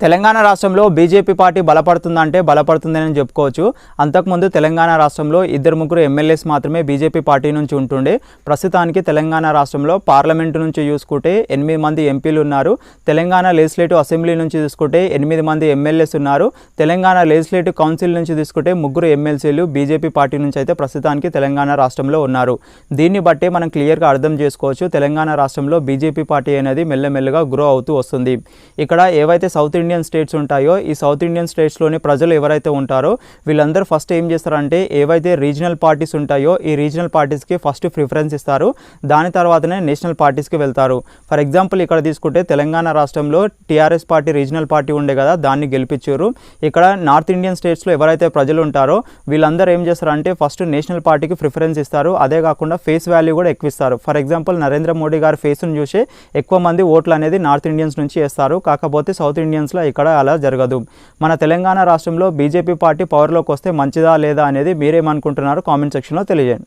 తెలంగాణ రాష్ట్రంలో BJP party బలపడుతుందంటే బలపడుతుందని చెప్పుకోవచ్చు. అంతకుముందు తెలంగాణ రాష్ట్రంలో 2-3 ఎమ్మెల్యేస్ మాత్రమే బీజేపీ పార్టీ నుంచి ఉంటుండే. ప్రస్తుతానికి తెలంగాణ రాష్ట్రంలో పార్లమెంటు నుంచి చూసుకుంటే 8 మంది ఎంపీలు ఉన్నారు. తెలంగాణ లెజిస్లేటివ్ అసెంబ్లీ నుంచి చూసుకుంటే 8 మంది ఎమ్మెల్యేస్ ఉన్నారు. తెలంగాణ లెజిస్లేటివ్ కౌన్సిల్ నుంచి తీసుకుంటే 3 ఎమ్మెల్సీలు బీజేపీ పార్టీ నుంచి అయితే ప్రస్తుతానికి తెలంగాణ రాష్ట్రంలో ఉన్నారు. దీన్ని బట్టి మనం క్లియర్గా అర్థం చేసుకోవచ్చు తెలంగాణ రాష్ట్రంలో బీజేపీ పార్టీ అనేది మెల్లమెల్లగా గ్రో అవుతూ వస్తుంది. ఇక్కడ ఏవైతే సౌత్ ఇండియన్ స్టేట్స్ ఉంటాయో ఈ సౌత్ ఇండియన్ స్టేట్స్లోని ప్రజలు ఎవరైతే ఉంటారో వీళ్ళందరూ ఫస్ట్ ఏం చేస్తారంటే ఏవైతే రీజనల్ పార్టీస్ ఉంటాయో ఈ రీజనల్ పార్టీస్కి ఫస్ట్ ప్రిఫరెన్స్ ఇస్తారు. దాని తర్వాతనే నేషనల్ పార్టీస్కి వెళ్తారు. ఫర్ ఎగ్జాంపుల్ ఇక్కడ తీసుకుంటే తెలంగాణ రాష్ట్రంలో టీఆర్ఎస్ పార్టీ రీజనల్ పార్టీ ఉండే కదా, దాన్ని గెలిపించారు. ఇక్కడ నార్త్ ఇండియన్ స్టేట్స్లో ఎవరైతే ప్రజలు ఉంటారో వీళ్ళందరూ ఏం చేస్తారంటే ఫస్ట్ నేషనల్ పార్టీకి ప్రిఫరెన్స్ ఇస్తారు. అదే కాకుండా ఫేస్ వాల్యూ కూడా ఎక్కువ ఇస్తారు. ఫర్ ఎగ్జాంపుల్ నరేంద్ర మోడీ గారి ఫేస్ను చూసి ఎక్కువ మంది ఓట్లు అనేది నార్త్ ఇండియన్స్ నుంచి వేస్తారు. కాకపోతే సౌత్ ఇండియన్స్లో ఇక్కడ అలా జరగదు. మన తెలంగాణ రాష్ట్రంలో బీజేపీ పార్టీ పవర్లోకి వస్తే మంచిదా లేదా అనేది మీరేమనుకుంటున్నారో కామెంట్ సెక్షన్లో తెలియజేయండి.